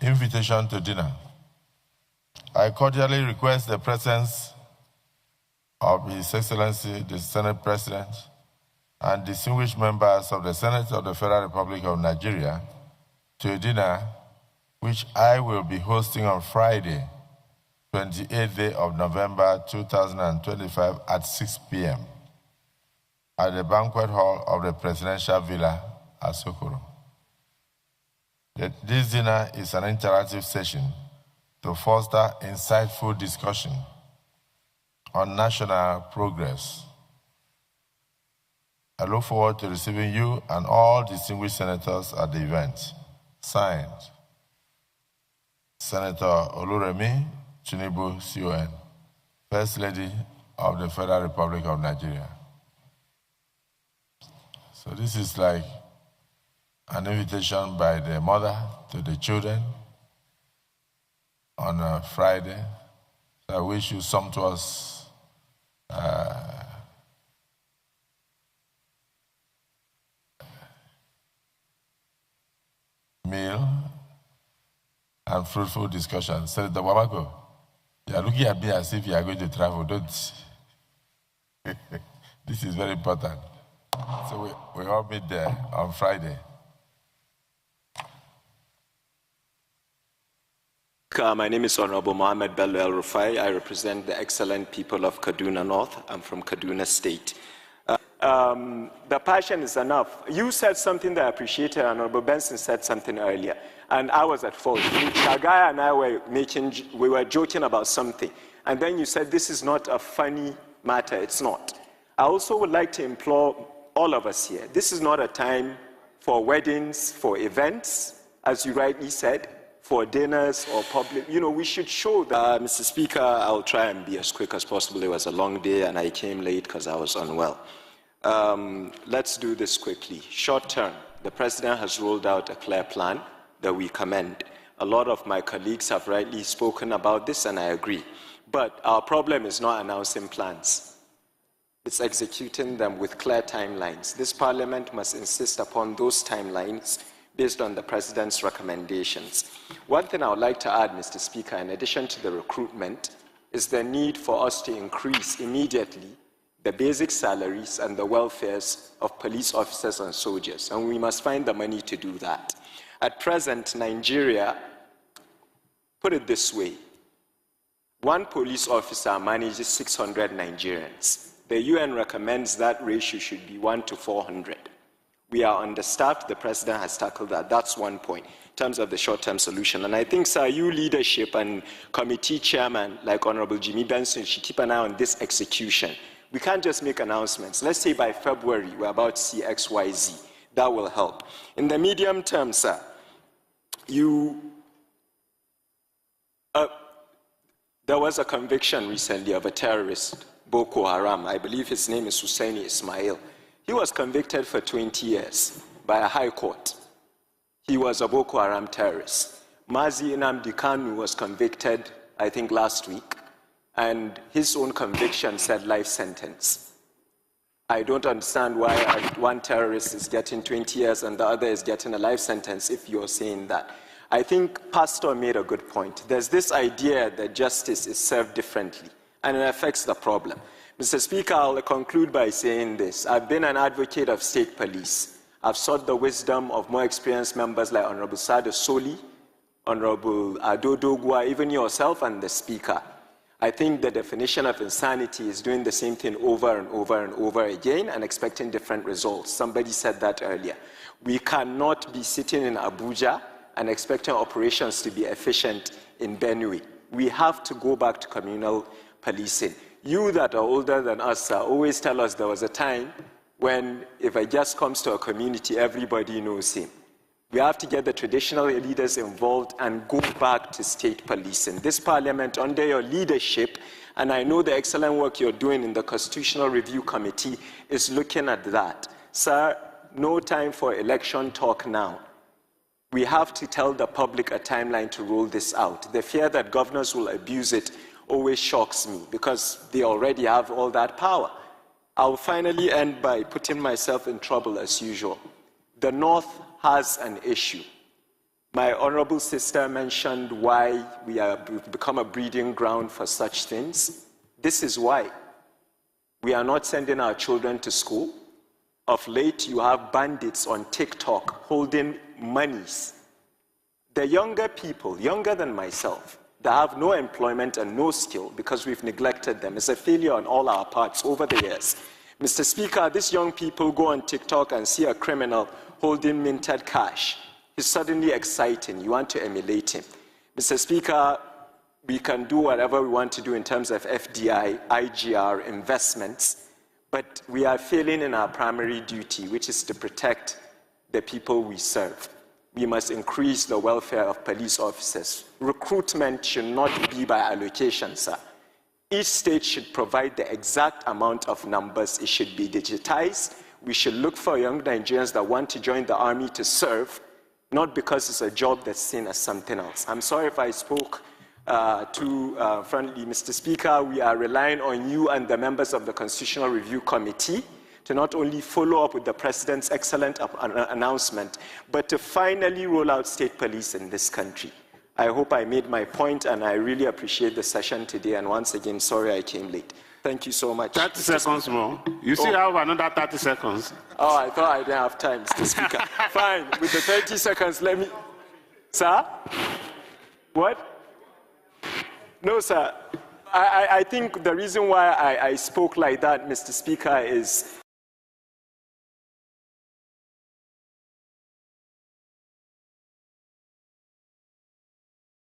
Invitation to dinner. I cordially request the presence of His Excellency, the Senate President, and distinguished members of the Senate of the Federal Republic of Nigeria to a dinner which I will be hosting on Friday, 28th day of November 2025 at 6 p.m. at the banquet hall of the Presidential Villa at Sokoro. This dinner is an interactive session to foster insightful discussion on national progress. I look forward to receiving you and all distinguished senators at the event. Signed, Senator Oluremi Tinubu, CON, First Lady of the Federal Republic of Nigeria. So this is like an invitation by the mother to the children on a Friday. So I wish you sumptuous meal and fruitful discussion. Senator Wamako, you are looking at me as if you are going to travel, don't you? This is very important. So we all meet there on Friday. My name is Honorable Mohammed Bello El-Rufai. I represent the excellent people of Kaduna North. I'm from Kaduna State. The passion is enough. You said something that I appreciated, Honorable Benson said something earlier, and I was at fault. Shagaya and I were joking about something, and then you said this is not a funny matter. It's not. I also would like to implore all of us here. This is not a time for weddings, for events, as you rightly said, for dinners or public. You know, we should show that. Mr. Speaker, I'll try and be as quick as possible. It was a long day and I came late because I was unwell. Let's do this quickly. Short term, the President has rolled out a clear plan that we commend. A lot of my colleagues have rightly spoken about this and I agree. But our problem is not announcing plans. It's executing them with clear timelines. This Parliament must insist upon those timelines based on the President's recommendations. One thing I would like to add, Mr. Speaker, in addition to the recruitment, is the need for us to increase immediately the basic salaries and the welfares of police officers and soldiers, and we must find the money to do that. At present, Nigeria, put it this way, one police officer manages 600 Nigerians. The UN recommends that ratio should be 1 to 400. We are understaffed. The President has tackled that. That's one point in terms of the short-term solution. And I think, sir, you leadership and committee chairman like Honorable Jimmy Benson should keep an eye on this execution. We can't just make announcements. Let's say by February we're about to see X, Y, Z. That will help. In the medium term, sir, there was a conviction recently of a terrorist, Boko Haram. I believe his name is Husseini Ismail. He was convicted for 20 years by a high court. He was a Boko Haram terrorist. Mazi Nnamdi Kanu was convicted, I think, last week, and his own conviction said life sentence. I don't understand why one terrorist is getting 20 years and the other is getting a life sentence if you're saying that. I think Pastor made a good point. There's this idea that justice is served differently, and it affects the problem. Mr. Speaker, I'll conclude by saying this. I've been an advocate of state police. I've sought the wisdom of more experienced members like Honorable Sada Soli, Honorable Adodogwa, even yourself and the Speaker. I think the definition of insanity is doing the same thing over and over and over again and expecting different results. Somebody said that earlier. We cannot be sitting in Abuja and expecting operations to be efficient in Benue. We have to go back to communal policing. You that are older than us always tell us there was a time when if a guest comes to a community, everybody knows him. We have to get the traditional leaders involved and go back to state policing. This Parliament, under your leadership, and I know the excellent work you're doing in the Constitutional Review Committee, is looking at that. Sir, no time for election talk now. We have to tell the public a timeline to roll this out. The fear that governors will abuse it always shocks me because they already have all that power. I'll finally end by putting myself in trouble as usual. The North has an issue. My honorable sister mentioned why we've become a breeding ground for such things. This is why. We are not sending our children to school. Of late, you have bandits on TikTok holding monies. The younger people, younger than myself, that have no employment and no skill because we've neglected them. It's a failure on all our parts over the years. Mr. Speaker, these young people go on TikTok and see a criminal holding minted cash. He's suddenly exciting. You want to emulate him. Mr. Speaker, we can do whatever we want to do in terms of FDI, IGR, investments, but we are failing in our primary duty, which is to protect the people we serve. We must increase the welfare of police officers. Recruitment should not be by allocation, sir. Each state should provide the exact amount of numbers. It should be digitized. We should look for young Nigerians that want to join the army to serve, not because it's a job that's seen as something else. I'm sorry if I spoke too friendly, Mr. Speaker. We are relying on you and the members of the Constitutional Review Committee to not only follow up with the President's excellent announcement, but to finally roll out state police in this country. I hope I made my point, and I really appreciate the session today. And once again, sorry I came late. Thank you so much. 30 seconds more. You still have another 30 seconds. Oh, I thought I didn't have time, Mr. Speaker. Fine, with the 30 seconds, let me... Sir? What? No, sir. I think the reason why I spoke like that, Mr. Speaker, is